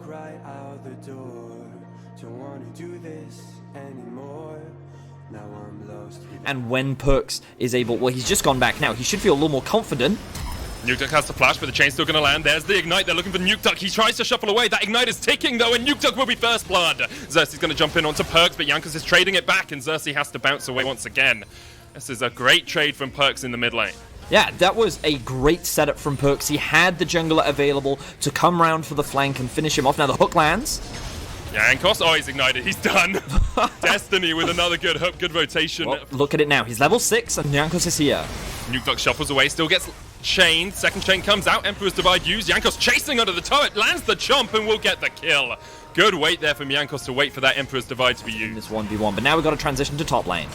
right out the door. Don't wanna do this anymore. Now I'm lost. And when Perks is able, well, he's just gone back now. He should feel a little more confident. NukeDuck has the flash, but the chain's still going to land. There's the ignite. They're looking for NukeDuck. He tries to shuffle away. That ignite is ticking, though, and NukeDuck will be first blood. Xerxes going to jump in onto Perks, but Jankos is trading it back, and Xerxes has to bounce away once again. This is a great trade from Perks in the mid lane. Yeah, that was a great setup from Perks. He had the jungler available to come round for the flank and finish him off. Now the hook lands. Jankos, oh, he's ignited. He's done. Destiny with another good hook, good rotation. Well, look at it now. He's level 6, and Jankos is here. NukeDuck shuffles away, still gets chained. Second chain comes out. Emperor's Divide used. Jankos chasing under the turret, lands the chomp, and will get the kill. Good wait there from Jankos to wait for that Emperor's Divide to be used. In this 1v1, but now we've got to transition to top lane.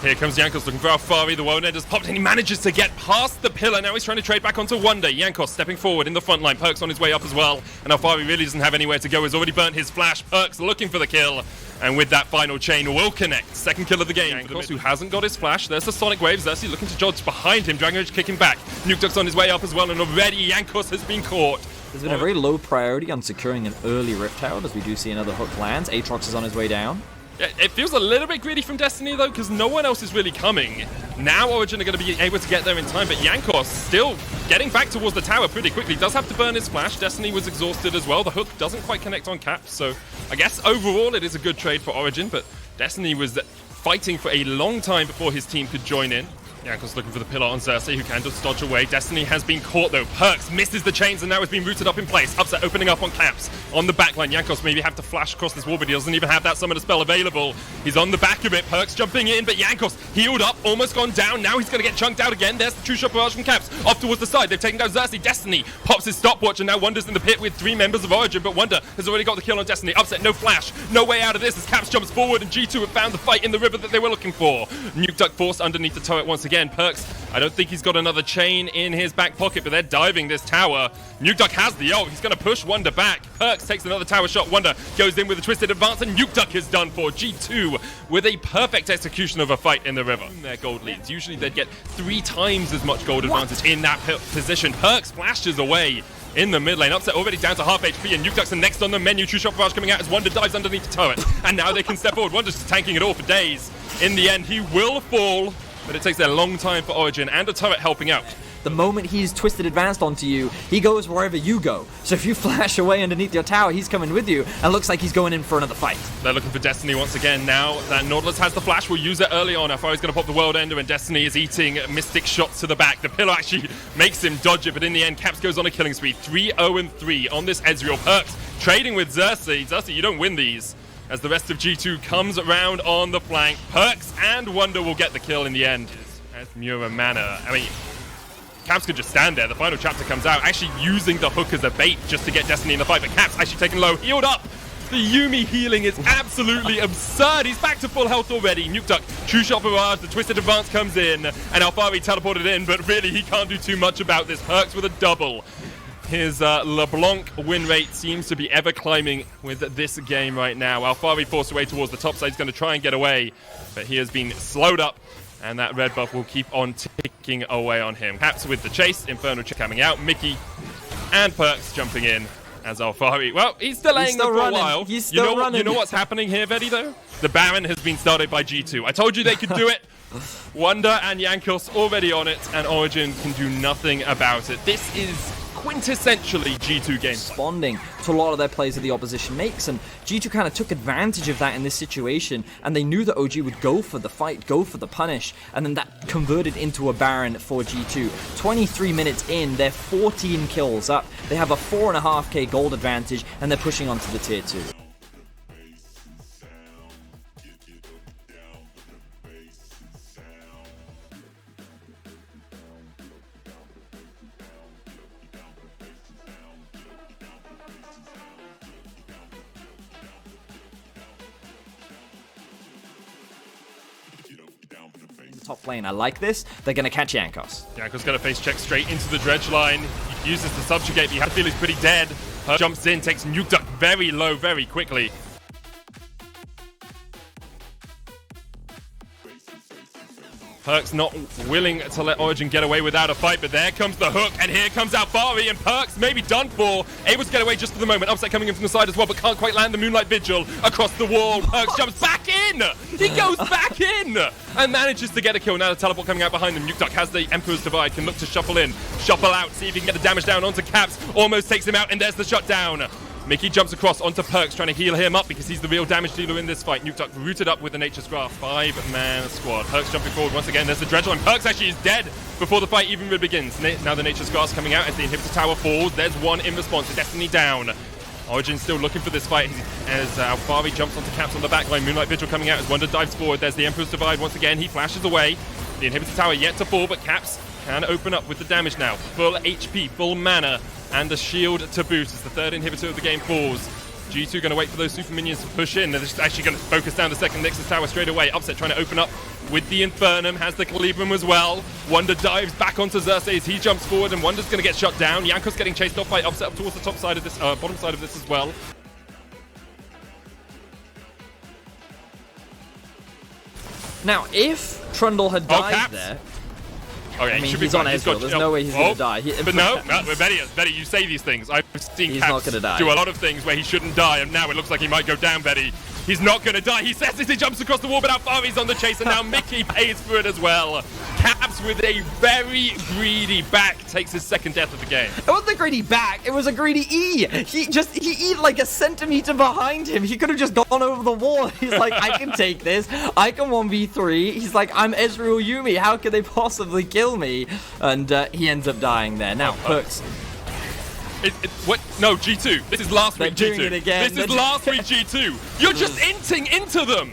Here comes Jankos looking for Alfari. The World End has popped and he manages to get past the pillar. Now he's trying to trade back onto Wonder. Jankos stepping forward in the front line. Perks on his way up as well. And Alfari really doesn't have anywhere to go. He's already burnt his flash. Perks looking for the kill. And with that final chain will connect. Second kill of the game. Jankos, who hasn't got his flash. There's the Sonic Wave. Xerxes looking to dodge behind him. Dragon Rage kicking back. NukeDuck's on his way up as well. And already Jankos has been caught. There's been a very low priority on securing an early Rift Tower, as we do see another hook lands. Aatrox is on his way down. It feels a little bit greedy from Destiny, though, because no one else is really coming. Now Origin are going to be able to get there in time, but Jankos still getting back towards the tower pretty quickly. Does have to burn his flash. Destiny was exhausted as well. The hook doesn't quite connect on Caps, so I guess overall it is a good trade for Origin, but Destiny was fighting for a long time before his team could join in. Jankos looking for the pillar on Xerxes, who can just dodge away. Destiny has been caught, though. Perks misses the chains and now has been rooted up in place. Upset opening up on Caps. On the backline, Jankos maybe have to flash across this wall, but he doesn't even have that summoner spell available. He's on the back of it. Perks jumping in, but Jankos healed up, almost gone down. Now he's going to get chunked out again. There's the true shot barrage from Caps. Off towards the side. They've taken down Xerxes. Destiny pops his stopwatch, and now Wonder's in the pit with 3 members of Origin, but Wonder has already got the kill on Destiny. Upset, no flash. No way out of this as Caps jumps forward, and G2 have found the fight in the river that they were looking for. NukeDuck forced underneath the turret once again. Perks, I don't think he's got another chain in his back pocket, but they're diving this tower. NukeDuck has the ult. He's going to push Wonder back. Perks takes another tower shot. Wonder goes in with a twisted advance, and NukeDuck is done for. G2 with a perfect execution of a fight in the river. Their gold leads. Usually they'd get 3 times as much gold advantage in that position. Perks flashes away in the mid lane. Upset already down to half HP, and NukeDuck's the next on the menu. True shot barrage coming out as Wonder dives underneath the turret. And now they can step forward. Wonder's just tanking it all for days. In the end, he will fall, but it takes a long time for Origin and a turret helping out. The moment he's twisted advanced onto you, he goes wherever you go. So if you flash away underneath your tower, he's coming with you, and looks like he's going in for another fight. They're looking for Destiny once again. Now that Nautilus has the flash, we'll use it early on. Alfari's going to pop the World Ender, and Destiny is eating Mystic shots to the back. The pillar actually makes him dodge it, but in the end, Caps goes on a killing spree. 3-0-3 on this Ezreal. Perks trading with Xerxes. Xerxes, you don't win these. As the rest of G2 comes around on the flank, Perks and Wonder will get the kill in the end. As Mura Mana, I mean, Caps could just stand there. The final chapter comes out, actually using the hook as a bait just to get Destiny in the fight, but Caps actually taken low, healed up. The Yuumi healing is absolutely absurd. He's back to full health already. NukeDuck, true shot barrage, the twisted advance comes in, and Alfari teleported in, but really he can't do too much about this. Perks with a double. His LeBlanc win rate seems to be ever climbing with this game right now. Alfari forced away towards the top side. He's going to try and get away, but he has been slowed up, and that red buff will keep on ticking away on him. Caps with the chase, Infernal coming out, Mickey and Perks jumping in as Alfari. Well, he's delaying them for a while. He's still running. You know what's happening here, Vedi, though? The Baron has been started by G2. I told you they could do it. Wonder and Jankos already on it, and Origin can do nothing about it. This is quintessentially G2 gameplay. Responding to a lot of their plays that the opposition makes, and G2 kind of took advantage of that in this situation, and they knew that OG would go for the fight, go for the punish, and then that converted into a Baron for G2. 23 minutes in, they're 14 kills up, they have a 4.5k gold advantage, and they're pushing onto the tier 2. Top lane, I like this. They're going to catch Jankos. Jankos going to face check straight into the dredge line. He uses the subjugate, but you have to feel he's pretty dead. Jumps in, takes NukeDuck very low, very quickly. Perkz not willing to let Origin get away without a fight, but there comes the hook, and here comes Alphari, and Perkz maybe done for. Able to get away just for the moment. Upset coming in from the side as well, but can't quite land the Moonlight Vigil across the wall. Perkz jumps back in! He goes back in! And manages to get a kill. Now the teleport coming out behind him. Nukeduck has the Emperor's Divide, can look to shuffle in, shuffle out, see if he can get the damage down onto Caps. Almost takes him out, and there's the shutdown. Mickey jumps across onto Perkz, trying to heal him up because he's the real damage dealer in this fight. Nukeduck rooted up with the Nature's Grasp. 5-man squad. Perkz jumping forward once again. There's the Dredge line. Perkz actually is dead before the fight even begins. Now the Nature's Grasp coming out as the inhibitor tower falls. There's one in response. Destiny down. Origin still looking for this fight as Alphari jumps onto Caps on the back line. Moonlight Vigil coming out as Wonder dives forward. There's the Emperor's Divide once again. He flashes away. The inhibitor tower yet to fall, but Caps can open up with the damage now. Full HP, full mana, and a shield to boost as the third inhibitor of the game falls. G2 going to wait for those super minions to push in. They're just actually going to focus down the second Nexus tower straight away. Upset trying to open up with the Infernum, has the Calibrum as well. Wonder dives back onto Xerxes as he jumps forward, and Wonder's going to get shut down. Jankos getting chased off by Upset up towards the top side of this, bottom side of this as well. Now, if Trundle had died there... Okay, I mean, he's on Ezreal. There's no way he's going to die. But no, Betty, you say these things. I've seen Caps do a lot of things where he shouldn't die, and now it looks like he might go down, Betty. He's not going to die. He says as he jumps across the wall, but Alphari's on the chase, and now Mickey pays for it as well. Caps with a very greedy back takes his second death of the game. It wasn't a greedy back, it was a greedy E. He E'd like a centimeter behind him. He could have just gone over the wall. He's like, I can take this. I can 1v3. He's like, I'm Ezreal Yumi. How could they possibly kill me? And he ends up dying there. Now, Perkz. What? No, G2. This is last week G2. Doing it again. This is last week G2. You're just inting into them.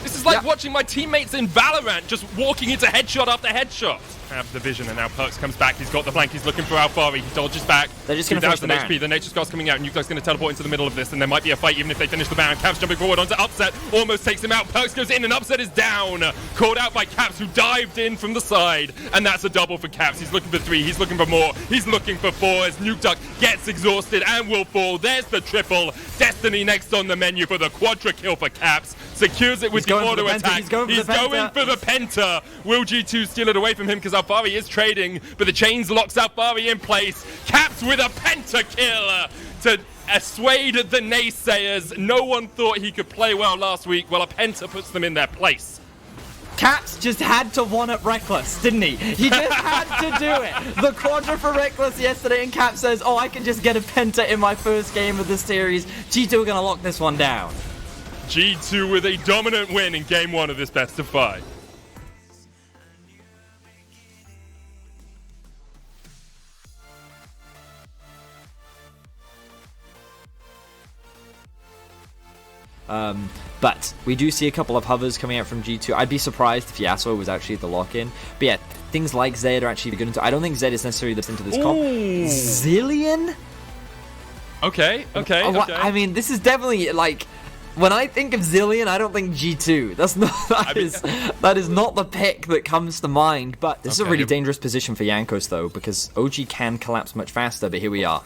This is like watching my teammates in Valorant just walking into headshot after headshot. Have the vision, and now Perkz comes back. He's got the flank. He's looking for Alphari. He dodges back. They're just going to finish the Baron. HP. The Nature's Grasp coming out, and Nukeduck's going to teleport into the middle of this, and there might be a fight even if they finish the Baron. Caps jumping forward onto Upset. Almost takes him out. Perkz goes in, and Upset is down. Called out by Caps, who dived in from the side. And that's a double for Caps. He's looking for 3. He's looking for more. He's looking for 4 as Nukeduck gets exhausted and will fall. There's the triple. Destiny next on the menu for the quadra kill for Caps. Secures it with the auto attack. He's going for the penta. Will G2 steal it away from him because Alphari is trading, but the chains locks Alphari in place. Caps with a penta kill to assuade the naysayers. No one thought he could play well last week. Well, a penta puts them in their place. Caps just had to one-up Reckless, didn't he? He just had to do it. The quadra for Reckless yesterday, and Caps says, oh, I can just get a penta in my first game of the series. G2 are going to lock this one down. G2 with a dominant win in game 1 of this best of 5. But we do see a couple of hovers coming out from G2. I'd be surprised if Yasuo was actually the lock-in. But yeah, things like Zed are actually good into. I don't think Zed is necessarily into this comp. Zillion? Okay. I mean, this is definitely like, when I think of Zillion, I don't think G2. That is not the pick that comes to mind. But this is a really dangerous position for Jankos though, because OG can collapse much faster. But here we are.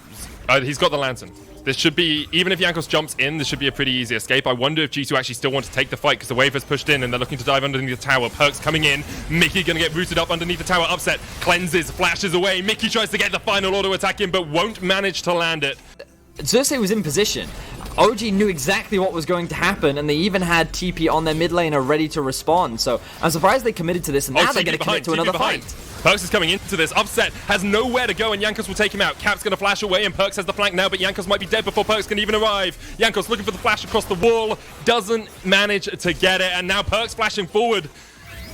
He's got the lantern. This should be, even if Jankos jumps in, this should be a pretty easy escape. I wonder if G2 actually still want to take the fight because the wave has pushed in and they're looking to dive underneath the tower. Perkz coming in. Mickey going to get rooted up underneath the tower. Upset, cleanses, flashes away. Mickey tries to get the final auto attack in, but won't manage to land it. Xerxes was in position. OG knew exactly what was going to happen, and they even had TP on their mid laner ready to respond. So I'm surprised they committed to this, and now they're going to commit to another fight. Perkz is coming into this. Upset has nowhere to go, and Jankos will take him out. Cap's going to flash away, and Perkz has the flank now, but Jankos might be dead before Perkz can even arrive. Jankos looking for the flash across the wall, doesn't manage to get it, and now Perkz flashing forward.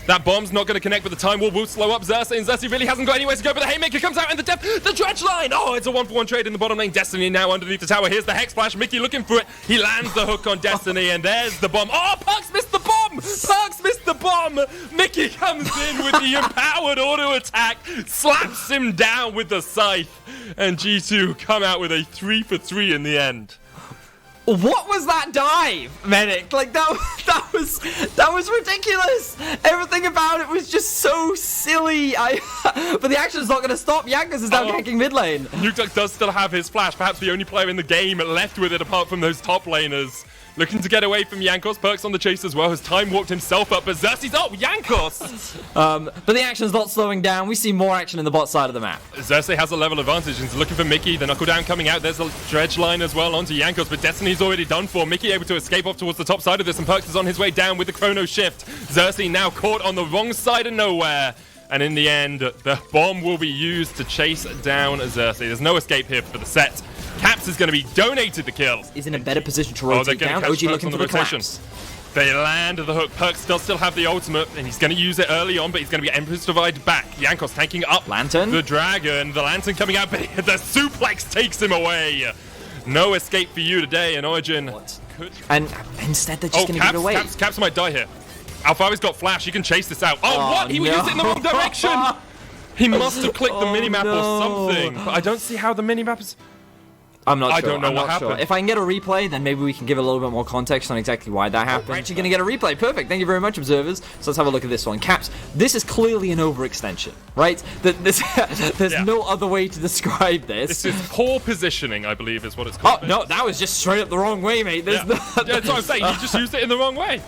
That bomb's not going to connect, but the time will slow up Xerxes, and Xerxes really hasn't got anywhere to go, but the Haymaker comes out in the depth, the Dredge line! Oh, it's a 1-for-1 trade in the bottom lane. Destiny now underneath the tower. Here's the Hex Flash. Mickey looking for it. He lands the hook on Destiny, and there's the bomb. Oh, Perkz missed the bomb! Perkz missed the bomb! Mickey comes in with the empowered auto attack, slaps him down with the scythe, and G2 come out with a 3-for-3 in the end. What was that dive, Medic? Like that was ridiculous. Everything about it was just so silly. But the action's not going to stop. Jankos is now ganking mid lane. Nukeduck does still have his flash, perhaps the only player in the game left with it apart from those top laners. looking to get away from Jankos. Perks on the chase as well, has time walked himself up, but Xerxes, oh, Jankos! But the action's not slowing down. We see more action in the bot side of the map. Xerxes has a level advantage and is looking for Mickey. The knuckle down coming out. There's a dredge line as well onto Jankos, but Destiny's already done for. Mickey able to escape off towards the top side of this, and Perks is on his way down with the chrono shift. Xerxes now caught on the wrong side of nowhere. And in the end, the bomb will be used to chase down Xerxes. There's no escape here for the set. Caps is going to be donated the kill. Is in a better position to rotate down. OG looking for the collapse. They land the hook. Perks does still have the ultimate, and he's going to use it early on, but he's going to get Empress Divide back. Jankos tanking up Lantern. The dragon. The lantern coming out, but the suplex takes him away. No escape for you today in Origin. And instead they're just going to give it away. Caps might die here. Alphari's got flash. He can chase this out. Oh, what? He used it in the wrong direction. He must have clicked the minimap or something. But I don't see how the minimap is... I'm not sure. I don't know what happened. Sure. If I can get a replay, then maybe we can give a little bit more context on exactly why that happened. We're actually going to get a replay. Perfect. Thank you very much, observers. So let's have a look at this one. Caps, this is clearly an overextension, right? There's no other way to describe this. This is poor positioning, I believe, is what it's called. Oh, no, that was just straight up the wrong way, mate. That's what I'm saying. He just used it in the wrong way.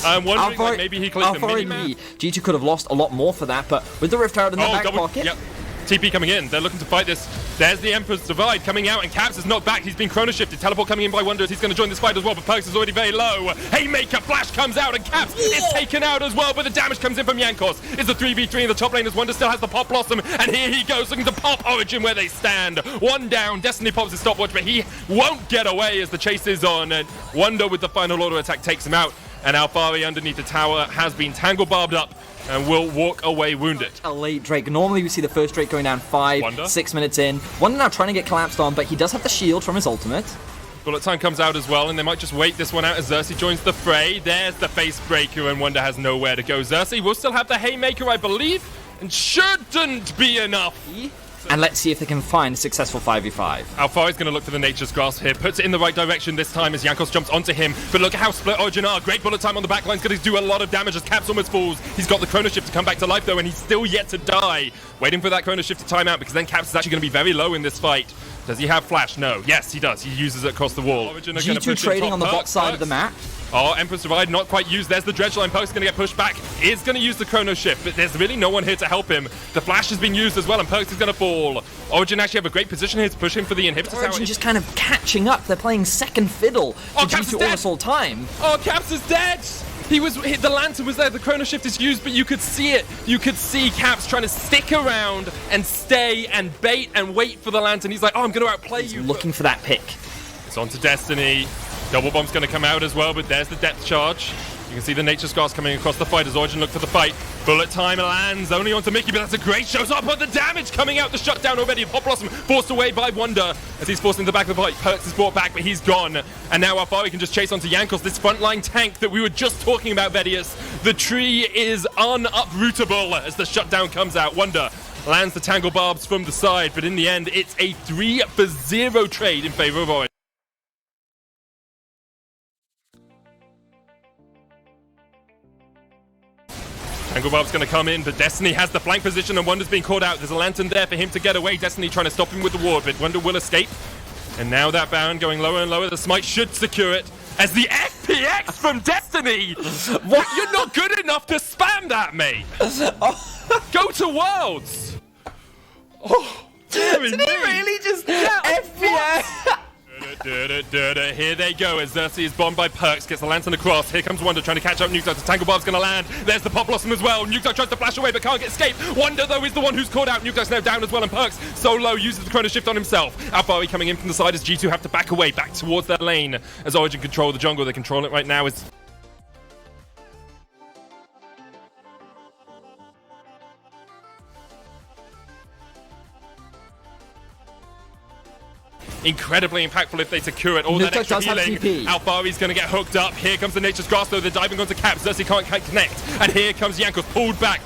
I'm wondering, like, maybe he clicked the mini-map. G2 could have lost a lot more for that, but with the Rift Herald in the back pocket... Yep. TP coming in. They're looking to fight this. There's the Emperor's Divide coming out, and Caps is knocked back. He's been chrono shifted. Teleport coming in by Wonder. He's going to join this fight as well, but Perks is already very low. Haymaker Flash comes out, and Caps is taken out as well, but the damage comes in from Jankos. It's a 3v3 in the top lane as Wonder still has the Pop Blossom, and here he goes looking to pop Origin where they stand. One down. Destiny pops his stopwatch, but he won't get away as the chase is on, and Wonder with the final order attack takes him out, and Alphari underneath the tower has been tangle barbed up and will walk away wounded. A late Drake. Normally we see the first Drake going down 6 minutes in. Wonder now trying to get collapsed on, but he does have the shield from his ultimate. Bullet time comes out as well, and they might just wait this one out as Xerxes joins the fray. There's the face breaker, and Wonder has nowhere to go. Xerxes will still have the Haymaker, I believe, and shouldn't be enough. And let's see if they can find a successful 5v5. Alphari's going to look for the Nature's Grasp here. Puts it in the right direction this time as Jankos jumps onto him. But look at how split Origin are. Great bullet time on the backline. Is going to do a lot of damage as Caps almost falls. He's got the chrono shift to come back to life though, and he's still yet to die. Waiting for that chrono shift to time out, because then Caps is actually going to be very low in this fight. Does he have flash? No. Yes, he does. He uses it across the wall. G2 trading on the bot side of the map. Oh, Empress Divide not quite used. There's the dredge line. Perks going to get pushed back. Is going to use the chrono shift, but there's really no one here to help him. The flash has been used as well, and Perks is going to fall. Origin actually have a great position here to push him for the inhibitor tower. Origin just kind of catching up. They're playing second fiddle to G2 almost all time. Oh, Caps is dead. The lantern was there. The chrono shift is used, but you could see it. You could see Caps trying to stick around and stay and bait and wait for the lantern. He's like, oh, I'm going to outplay you. Looking for that pick. It's on to Destiny. Double bomb's going to come out as well, but there's the depth charge. You can see the Nature Scars coming across the fight as Origin look for the fight. Bullet time lands only onto Mickey, but that's a great shows up on the damage coming out. The shutdown already. Pop Blossom forced away by Wonder as he's forced into the back of the fight. Perks is brought back, but he's gone. And now Alphari can just chase onto Jankos, this frontline tank that we were just talking about, Vedius. The tree is unuprootable as the shutdown comes out. Wonder lands the Tangle Barbs from the side, but in the end, it's a 3-for-0 trade in favor of Origin. Tangle Barb's going to come in, but Destiny has the flank position and Wonder's being caught out. There's a lantern there for him to get away. Destiny trying to stop him with the ward, but Wonder will escape. And now that Baron going lower and lower. The smite should secure it. As the FPX from Destiny! What? You're not good enough to spam that, mate! Go to Worlds! Oh, dear Did he really just FPX? Here they go as Xerxes is bombed by Perks, gets the lantern across. Here comes Wonder trying to catch up Nukeduck. The Tangle Barb's going to land. There's the Pop Blossom as well. Nukeduck tries to flash away but can't get escape. Wonder though is the one who's caught out. Nukeduck's now down as well, and Perks so low uses the chrono shift on himself. Alphari coming in from the side as G2 have to back away, back towards their lane as Origin control the jungle. They control it right now as incredibly impactful if they secure it. All that extra healing. Alphari's going to get hooked up. Here comes the Nature's Grasp though. They're diving onto Caps. Xerxes can't connect. And here comes Jankos pulled back.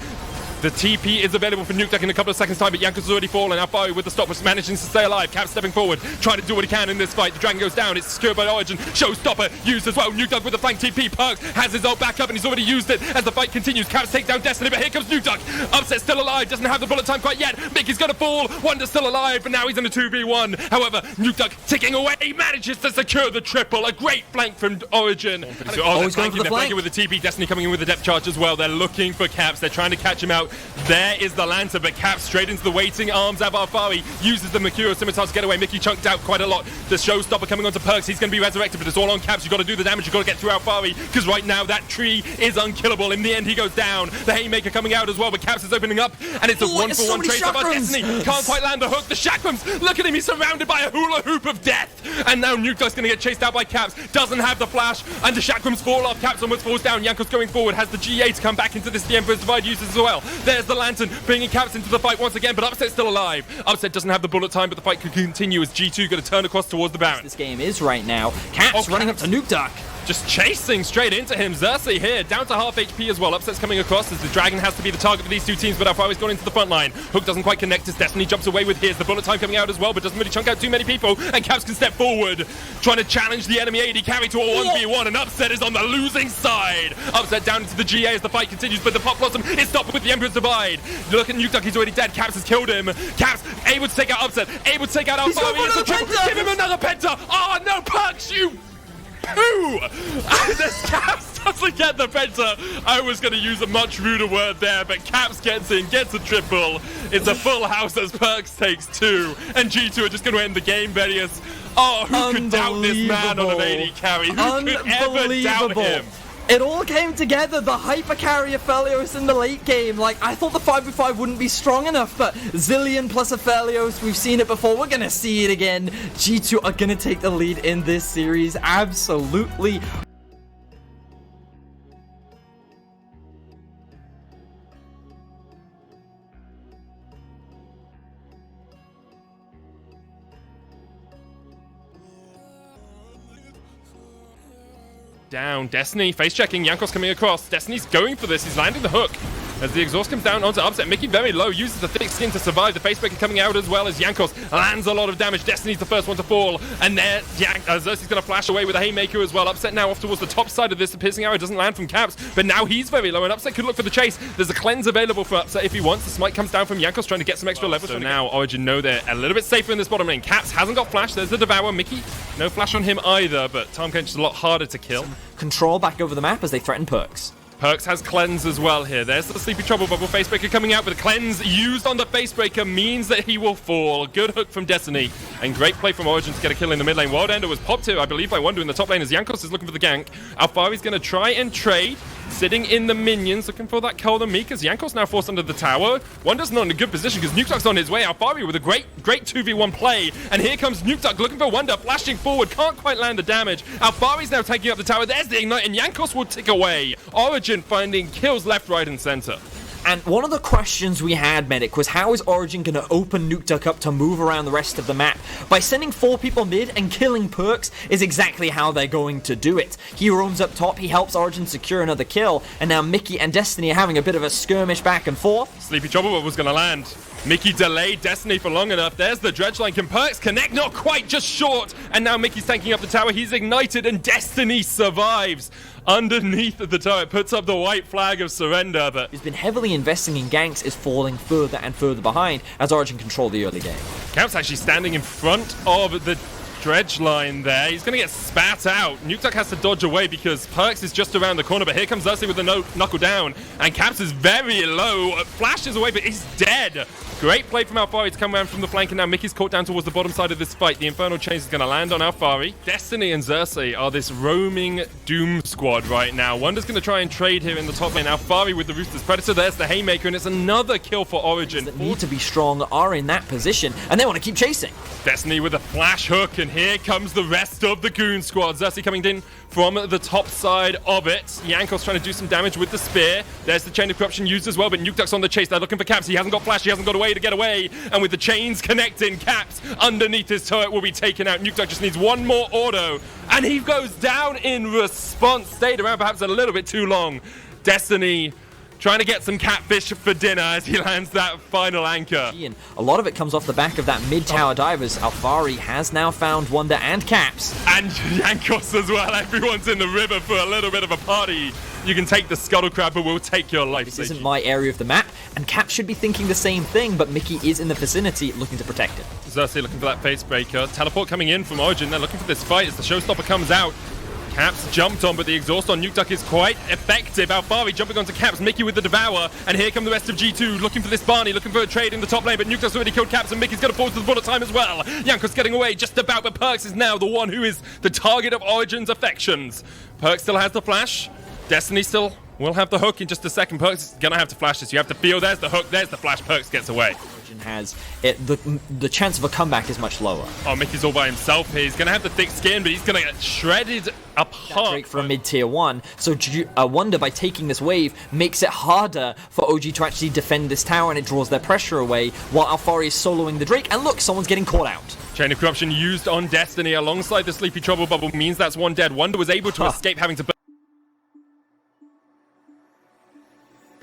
The TP is available for NukeDuck in a couple of seconds time, but Jankos has already fallen. Alphari with the stop was managing to stay alive. Caps stepping forward, trying to do what he can in this fight. The Dragon goes down, it's secured by Origin. Showstopper used as well. NukeDuck with the flank TP. Perks has his ult back up and he's already used it as the fight continues. Caps take down Destiny, but here comes NukeDuck. Upset still alive, doesn't have the bullet time quite yet. Mickey's gonna fall. Wonder's still alive, but now he's in a 2v1. However, NukeDuck ticking away. He manages to secure the triple. A great flank from Origin. They're flanking with the TP. Destiny coming in with the depth charge as well. They're looking for Caps. They're trying to catch him out. There is the Lantern, but Caps straight into the waiting arms. Alphari uses the Mercurial Scimitar to get away. Mickey chunked out quite a lot. The Showstopper coming onto Perks. He's going to be resurrected, but it's all on Caps. You've got to do the damage. You've got to get through Alphari, because right now that tree is unkillable. In the end, he goes down. The Haymaker coming out as well, but Caps is opening up, and it's a one-for-one trade up. Destiny can't quite land the hook. The Chakrams, look at him. He's surrounded by a hula hoop of death. And now NukeDuck's going to get chased out by Caps. Doesn't have the flash, and the Chakrams fall off. Caps almost falls down. Jankos going forward, has the GA to come back into this. The Emperor's Divide uses as well. There's the Lantern, bringing Caps into the fight once again, but Upset's still alive. Upset doesn't have the bullet time, but the fight could continue as G2 going to turn across towards the Baron. This game is right now. Caps running up to NukeDuck. Just chasing straight into him. Xerxes here, down to half HP as well. Upset's coming across as the Dragon has to be the target for these two teams, but Alphari's gone into the front line. Hook doesn't quite connect as Destiny jumps away with his. The bullet time coming out as well, but doesn't really chunk out too many people, and Caps can step forward, trying to challenge the enemy AD carry to a 1v1, and Upset is on the losing side. Upset down into the GA as the fight continues, but the Pop Blossom is stopped with the Emperor's Divide. Look at NukeDuck, he's already dead. Caps has killed him. Caps able to take out Upset, able to take out Alphari. Give him another penta. Oh no, Perks, you poo! And this Caps doesn't get the penta. I was going to use a much ruder word there, but Caps gets in, gets a triple. It's a full house as Perks takes 2, and G2 are just going to end the game, Verius. Oh, who could doubt this man on an AD carry? Who could ever doubt him? It all came together, the hyper carry Aphelios in the late game. Like, I thought the 5v5 wouldn't be strong enough, but Zilean plus Aphelios, we've seen it before, we're gonna see it again. G2 are gonna take the lead in this series, absolutely. Down, Destiny face checking, Jankos coming across. Destiny's going for this, he's landing the hook. As the exhaust comes down onto Upset, Mickey very low, uses the thick skin to survive. The facebreaker coming out as well as Jankos lands a lot of damage. Destiny's the first one to fall, and there Xerxes going to flash away with a Haymaker as well. Upset now off towards the top side of this. The piercing arrow doesn't land from Caps, but now he's very low, and Upset could look for the chase. There's a cleanse available for Upset if he wants. The smite comes down from Jankos trying to get some extra levels. So now Origin know they're a little bit safer in this bottom lane. Caps hasn't got flash, there's the Devour. Mickey, no flash on him either, but Tom Kench is a lot harder to kill. Control back over the map as they threaten Perks. Perks has cleanse as well here. There's the Sleepy Trouble Bubble Facebreaker coming out, but the cleanse used on the Facebreaker means that he will fall. Good hook from Destiny, and great play from Origin to get a kill in the mid lane. Wild Ender was popped here, I believe, by Wonder in the top lane as Jankos is looking for the gank. Alphari's going to try and trade, sitting in the minions, looking for that Cold and Meek as Jankos now forced under the tower. Wonder's not in a good position because NukeDuck's on his way. Alphari with a great 2v1 play, and here comes NukeDuck looking for Wonder, flashing forward, can't quite land the damage. Alphari's now taking up the tower. There's the Ignite, and Jankos will tick away. Origin finding kills left, right, and center. And one of the questions we had, Medic, was how is Origin going to open NukeDuck up to move around the rest of the map? By sending 4 people mid and killing Perks is exactly how they're going to do it. He roams up top, he helps Origin secure another kill, and now Mickey and Destiny are having a bit of a skirmish back and forth. Sleepy Trouble was going to land. Mickey delayed Destiny for long enough. There's the dredge line. Can Perks connect? Not quite, just short. And now Mickey's tanking up the tower. He's ignited and Destiny survives. Underneath the turret, puts up the white flag of surrender, but who's been heavily investing in ganks is falling further and further behind as Origin control the early game. Caps actually standing in front of the dredge line there. He's going to get spat out. NukeDuck has to dodge away because Perks is just around the corner, but here comes Xerxes with the knuckle down, and Caps is very low. Flashes away, but he's dead. Great play from Alphari to come around from the flank, and now Mickey's caught down towards the bottom side of this fight. The Infernal Chains is going to land on Alphari. Destiny and Xerxes are this roaming Doom squad right now. Wonder's going to try and trade here in the top lane. Alphari with the Rooster's Predator. There's the Haymaker, and it's another kill for Origin. That need to be strong are in that position, and they want to keep chasing. Destiny with a flash hook, and here comes the rest of the Goon squad. Xerxes coming in from the top side of it. Jankos trying to do some damage with the spear. There's the Chain of Corruption used as well, but NukeDuck's on the chase. They're looking for Caps. He hasn't got flash. He hasn't got a way to get away. And with the chains connecting, Caps underneath his turret will be taken out. NukeDuck just needs one more auto, and he goes down in response. Stayed around perhaps a little bit too long. Destiny trying to get some catfish for dinner as he lands that final anchor. And a lot of it comes off the back of that mid-tower divers. Alphari has now found Wonder and Caps. And Jankos as well. Everyone's in the river for a little bit of a party. You can take the scuttle crab, but we'll take your life. This isn't my area of the map, and Caps should be thinking the same thing, but Mickey is in the vicinity looking to protect it. Xerxes looking for that face breaker. Teleport coming in from Origin. They're looking for this fight as the showstopper comes out. Caps jumped on, but the exhaust on Nukeduck is quite effective. Alphari jumping onto Caps, Mickey with the Devour, and here come the rest of G2 looking for this Barney, looking for a trade in the top lane, but Nukeduck's already killed Caps, and Mickey's going to fall to the bullet time as well. Jankos getting away just about, but Perks is now the one who is the target of Origin's affections. Perks still has the flash. Destiny still will have the hook in just a second. Perks is going to have to flash this. You have to feel there's the hook, there's the flash. Perks gets away. Has it, the chance of a comeback is much lower. Oh, Mickey's all by himself here. He's going to have the thick skin, but he's going to get shredded apart. Drake for a mid-tier 1. So Wonder, by taking this wave, makes it harder for OG to actually defend this tower, and it draws their pressure away, while Alphari is soloing the Drake. And look, someone's getting caught out. Chain of Corruption used on Destiny alongside the Sleepy Trouble Bubble means that's one dead. Wonder was able to escape having to burn.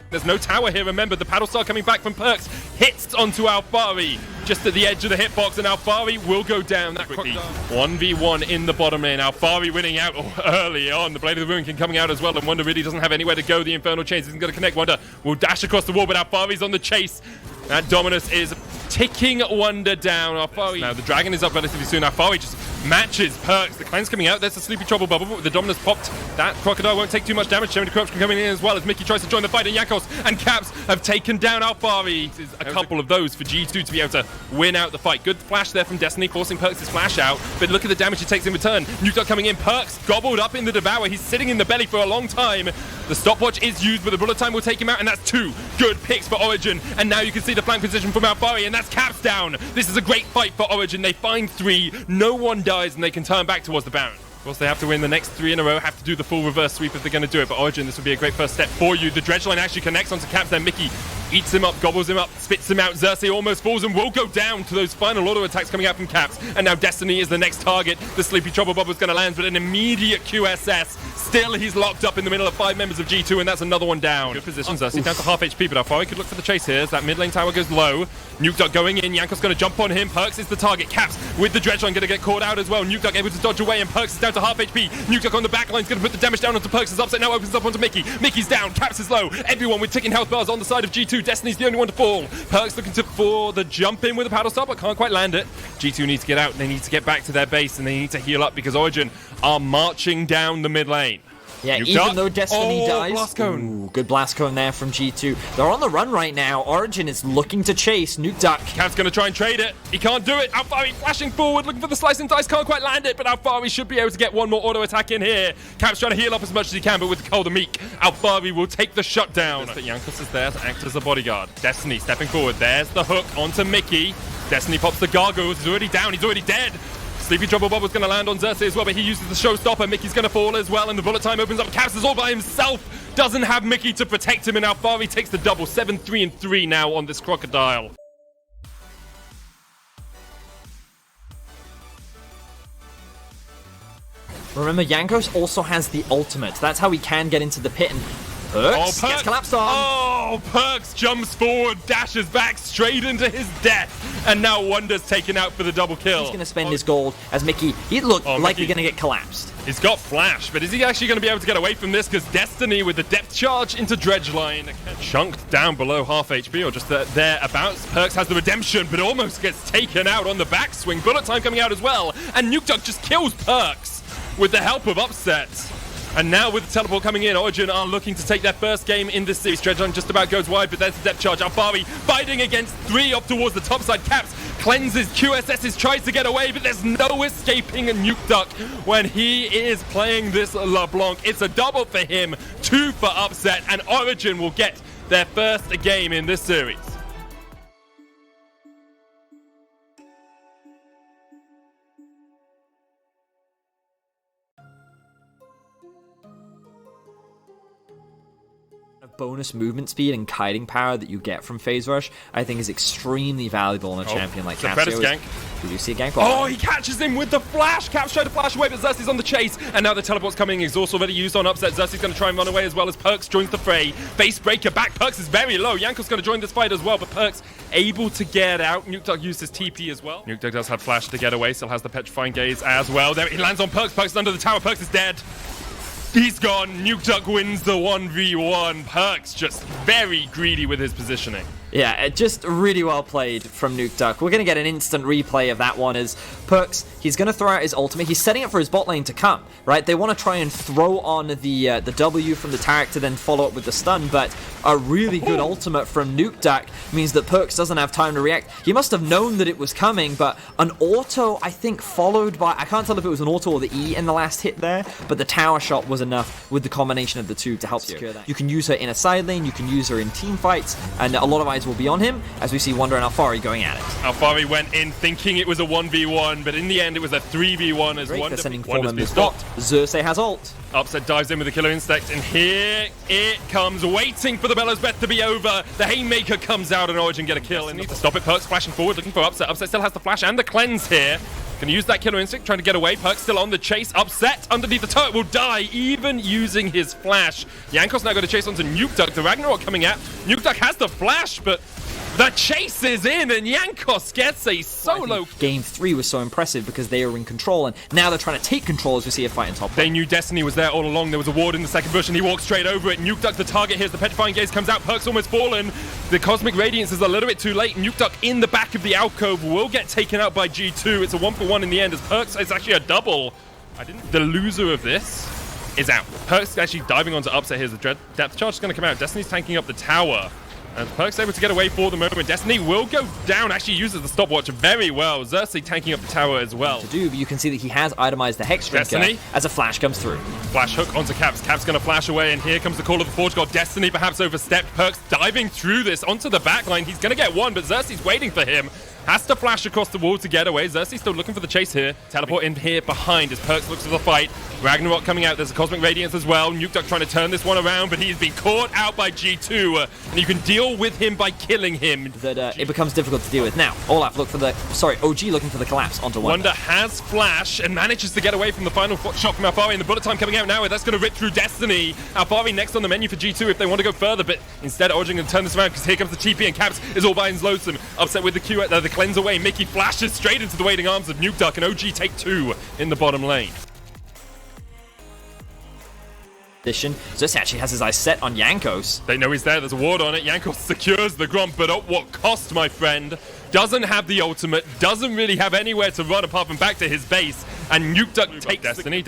There's no tower here, remember, the Paddle Star coming back from Perks hits onto Alphari just at the edge of the hitbox, and Alphari will go down that quickly. 1v1 in the bottom lane. Alphari winning out early on. The Blade of the Ruin King coming out as well, and Wonder really doesn't have anywhere to go. The Infernal Chains isn't going to connect. Wonder will dash across the wall, but Alphari's on the chase. That Dominus is ticking Wonder down. Alphari. Now the Dragon is up relatively soon. Alphari just matches Perks. The Clan's coming out. There's the Sleepy Trouble Bubble, but with the Dominus popped, that Crocodile won't take too much damage. Chain of Corruption coming in as well as Mickey tries to join the fight, and Jankos and Caps have taken down Alphari. A couple of those for G2 to be able to win out the fight. Good flash there from Destiny, forcing Perks' flash out, but look at the damage he takes in return. Nukeduck coming in. Perks gobbled up in the Devour. He's sitting in the belly for a long time. The stopwatch is used, but the bullet time will take him out, and that's 2 good picks for Origin. And now you can see the flank position from Alphari, and that's Caps down. This is a great fight for Origin. They find 3, no one dies, and they can turn back towards the Baron. Of course, they have to win the next 3 in a row, have to do the full reverse sweep if they're going to do it, but Origin, this would be a great first step for you. The dredge line actually connects onto Caps, then Mickey eats him up, gobbles him up, spits him out. Xerxes almost falls and will go down to those final auto attacks coming out from Caps, and now Destiny is the next target. The Sleepy Trouble Bubble is going to land, but an immediate QSS. Still, he's locked up in the middle of 5 members of G2, and that's another one down. Good position, Xerxes down to half HP, but Alphari could look for the chase here as that mid lane tower goes low. Nukeduck going in, Jankos going to jump on him. Perks is the target. Caps with the dredge line going to get caught out as well. Nukeduck able to dodge away, and Perks is down to half HP. Nukeduck on the back line is going to put the damage down onto Perks' upset. Now opens up onto Mickey. Mickey's down. Caps is low. Everyone with ticking health bars on the side of G2. Destiny's the only one to fall. Perks looking for the jump in with a paddle star, but can't quite land it. G2 needs to get out. They need to get back to their base, and they need to heal up because Origin are marching down the mid lane. Yeah, even though Destiny dies. Blast cone. Ooh, good blast cone there from G2. They're on the run right now. Origin is looking to chase Nukeduck. Cap's going to try and trade it. He can't do it. Alphari flashing forward, looking for the slice and dice. Can't quite land it, but Alphari should be able to get one more auto attack in here. Cap's trying to heal up as much as he can, but with the Cold and Meek, Alphari will take the shutdown. But Jankos is there to act as a bodyguard. Destiny stepping forward. There's the hook onto Mickey. Destiny pops the gargoyles. He's already down. He's already dead. Sleepy Trouble Bubble's going to land on Xerxes as well, but he uses the showstopper. Mickey's going to fall as well, and the bullet time opens up. Caps is all by himself. Doesn't have Mickey to protect him, and Alphari takes the double. 7-3-3 now on this Crocodile. Remember, Jankos also has the ultimate. That's how he can get into the pit, and Perks gets collapsed on. Oh, Perks jumps forward, dashes back straight into his death, and now Wonder's taken out for the double kill. He's going to spend his gold as Mickey. He looked likely going to get collapsed. He's got flash, but is he actually going to be able to get away from this? Because Destiny with the depth charge into dredge line, chunked down below half HP or just thereabouts. Perks has the redemption, but almost gets taken out on the backswing. Bullet time coming out as well, and Nukeduck just kills Perks with the help of Upset. And now with the teleport coming in, Origin are looking to take their first game in this series. Dredgeline just about goes wide, but there's the depth charge. Alphari fighting against 3 up towards the top side. Caps cleanses, QSS's tries to get away, but there's no escaping Nukeduck when he is playing this LeBlanc. It's a double for him, 2 for Upset, and Origin will get their first game in this series. bonus movement speed and kiting power that you get from Phase Rush, I think is extremely valuable in a champion like Caps. Gank. We do see a gank. Oh, he catches him with the flash. Caps tried to flash away, but Xerxes on the chase. And now the teleport's coming. Exhaust already used on upset. Xerxes going to try and run away as well as Perkz joins the fray. Face breaker back. Perkz is very low. Yanko's going to join this fight as well, but Perkz able to get out. Nukeduck used his TP as well. Nukeduck does have flash to get away. Still has the petrifying gaze as well. There he lands on Perkz. Perkz is under the tower. Perkz is dead. He's gone. Nukeduck wins the 1v1. Perkz just very greedy with his positioning. Yeah, just really well played from Nukeduck. We're going to get an instant replay of that one as Perkz, he's going to throw out his ultimate. He's setting up for his bot lane to come, right? They want to try and throw on the W from the Taric to then follow up with the stun, but a really good ultimate from Nukeduck means that Perkz doesn't have time to react. He must have known that it was coming, but an auto, I think, followed by... I can't tell if it was an auto or the E in the last hit there, but the tower shot was enough with the combination of the two to help secure that. You can use her in a side lane, you can use her in team fights, and a lot of eyes will be on him as we see Wunder and Alphari going at it. Alphari went in thinking it was a 1v1, but in the end it was a 3v1 as Wunder sending 4 members bot. Xerxes has ult. Upset dives in with the killer instinct, and here it comes, waiting for the Bellows Breath to be over. The Haymaker comes out and Origin get a kill. And need to stop it. Perkz flashing forward, looking for Upset. Upset still has the flash and the cleanse here. Gonna use that killer instinct, trying to get away. Perkz still on the chase. Upset underneath the turret will die, even using his flash. Jankos now going to chase onto Nukeduck. The Ragnarok coming out. Nukeduck has the flash, but the chase is in, and Jankos gets a solo. Game 3 was so impressive because they were in control, and now they're trying to take control as we see a fight in top. They knew Destiny was there all along. There was a ward in the second bush, and he walks straight over it. Nukeduck, the target here, as the Petrifying Gaze comes out. Perkz almost fallen. The Cosmic Radiance is a little bit too late. Nukeduck in the back of the alcove will get taken out by G2. It's a 1-for-1 in the end, as Perkz is actually a double. The loser of this is out. Perkz actually diving onto Upset here. The depth charge is going to come out. Destiny's tanking up the tower. And Perkz able to get away for the moment. Destiny will go down, actually uses the stopwatch very well. Xerxes tanking up the tower as well. To do, but you can see that he has itemized the Hex Drinker as a flash comes through. Flash hook onto Caps. Caps going to flash away, and here comes the call of the Forge God. Destiny perhaps overstepped. Perkz diving through this onto the backline. He's going to get one, but Xerxes waiting for him. Has to flash across the wall to get away. Xerxes still looking for the chase here. Teleport in here behind as Perkz looks for the fight. Ragnarok coming out. There's a Cosmic Radiance as well. Nukeduck trying to turn this one around, but he's been caught out by G2. And you can deal with him by killing him. That it becomes difficult to deal with. Now, Olaf look for the... Sorry, OG looking for the collapse onto Wunder. Wunder has flash and manages to get away from the final shot from Alphari. And the bullet time coming out now. That's going to rip through Destiny. Alphari next on the menu for G2 if they want to go further. But instead, Origin going to turn this around because here comes the TP and Caps is all by his lonesome. Upset with the Q, the cleanse away. Mickey flashes straight into the waiting arms of Nukeduck, and OG take 2 in the bottom lane. Xerxes actually has his eyes set on Jankos. They know he's there, there's a ward on it. Jankos secures the Gromp, but at what cost, my friend? Doesn't have the ultimate, doesn't really have anywhere to run apart from back to his base. And Nukeduck takes Destiny.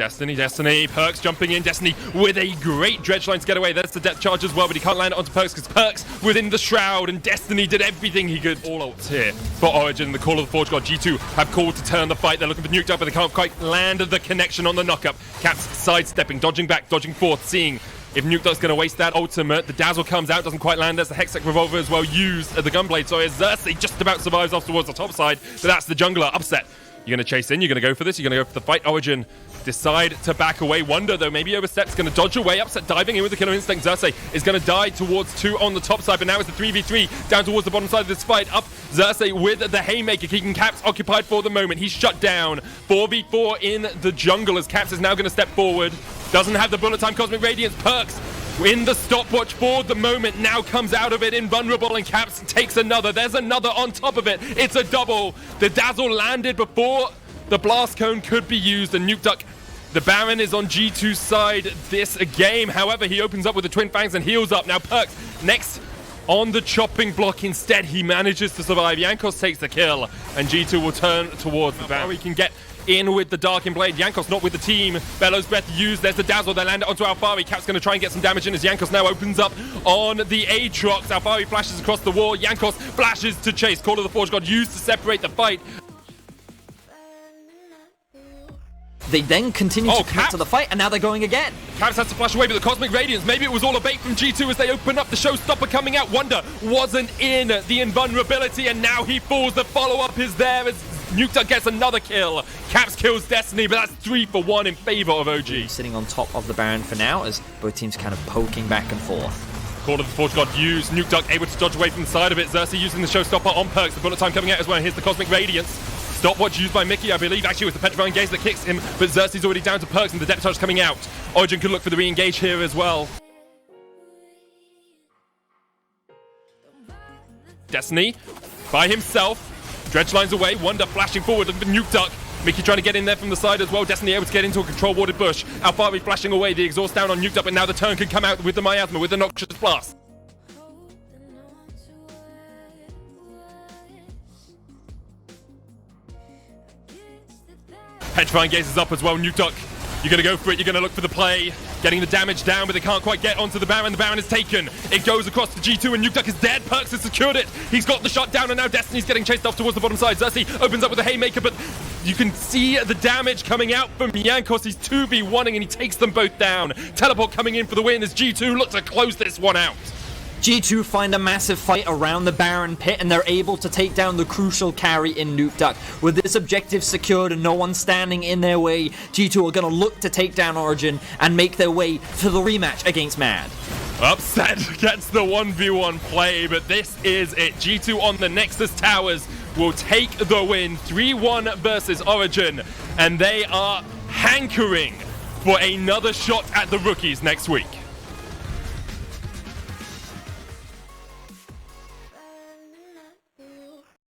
Perkz jumping in. Destiny with a great dredge line to get away. That's the depth charge as well, but he can't land it onto Perkz because Perkz within the shroud, and Destiny did everything he could. All ults here for Origin. The call of the Forge God. G2 have called to turn the fight. They're looking for Nukeduck, but they can't quite land the connection on the knockup. Caps sidestepping, dodging back, dodging forth, seeing if Nukeduck's going to waste that ultimate. The Dazzle comes out, doesn't quite land. There's the Hextech Revolver as well used. The Gunblade, so Xerxes just about survives off towards the top side, but that's the jungler. Upset. You're going to chase in, you're going to go for this, you're going to go for the fight. Origin decide to back away. Wunder, though, maybe oversteps, going to dodge away. Upset diving in with the killer instinct. Xerxes is going to die towards 2 on the top side, but now it's the 3v3 down towards the bottom side of this fight. Up Xerxes with the Haymaker, keeping Caps occupied for the moment. He's shut down. 4v4 in the jungle as Caps is now going to step forward. Doesn't have the bullet time Cosmic Radiance. Perkz in the stopwatch for the moment, now comes out of it invulnerable, and Caps takes another. There's another on top of it. It's a double. The Dazzle landed before the Blast Cone could be used, and Nukeduck, the Baron, is on G2's side this game. However, he opens up with the Twin Fangs and heals up. Now Perkz next on the chopping block. Instead, he manages to survive. Jankos takes the kill, and G2 will turn towards the Baron. He can get in with the Darkin Blade. Jankos not with the team. Bellows Breath used. There's the Dazzle. They land it onto Alphari. Cap's going to try and get some damage in as Jankos now opens up on the Aatrox. Alphari flashes across the wall. Jankos flashes to chase. Call of the Forge God used to separate the fight. They then continue to commit to the fight, and now they're going again. Caps has to flash away with the Cosmic Radiance. Maybe it was all a bait from G2 as they open up. The Showstopper coming out. Wunder wasn't in the invulnerability, and now he falls. The follow-up is there as Nukeduck gets another kill. Caps kills Destiny, but that's 3-for-1 in favor of OG. Sitting on top of the Baron for now as both teams kind of poking back and forth. Call of the Forge God used. Nuke Duck able to dodge away from the side of it. Xerxes using the Showstopper on Perks. The bullet time coming out as well. Here's the Cosmic Radiance. Stopwatch used by Mickey, I believe. Actually, it was the Petrifying Gaze that kicks him, but Xerxes already down to Perks and the Depth Charge coming out. Origin could look for the re-engage here as well. Destiny by himself. Dredge lines away. Wonder flashing forward looking for Nuke Duck. Mickey trying to get in there from the side as well. Destiny able to get into a control warded bush. Alfari flashing away. The exhaust down on Nuke Duck, but now the turn can come out with the Miasma, with the Noxious Blast. Petrifying Gaze is up as well. Nuke Duck, you're going to go for it. You're going to look for the play. Getting the damage down, but they can't quite get onto the Baron. The Baron is taken. It goes across the G2, and Nuke Duck is dead. Perks has secured it. He's got the shot down, and now Destiny's getting chased off towards the bottom side. Xerxes opens up with a Haymaker, but you can see the damage coming out from Jankos. He's 2v1ing, and he takes them both down. Teleport coming in for the win as G2 look to close this one out. G2 find a massive fight around the Baron pit, and they're able to take down the crucial carry in Nuke Duck. With this objective secured and no one standing in their way, G2 are going to look to take down Origin and make their way to the rematch against Mad. Upset gets the 1v1 play, but this is it. G2 on the Nexus Towers will take the win. 3-1 versus Origin, and they are hankering for another shot at the rookies next week.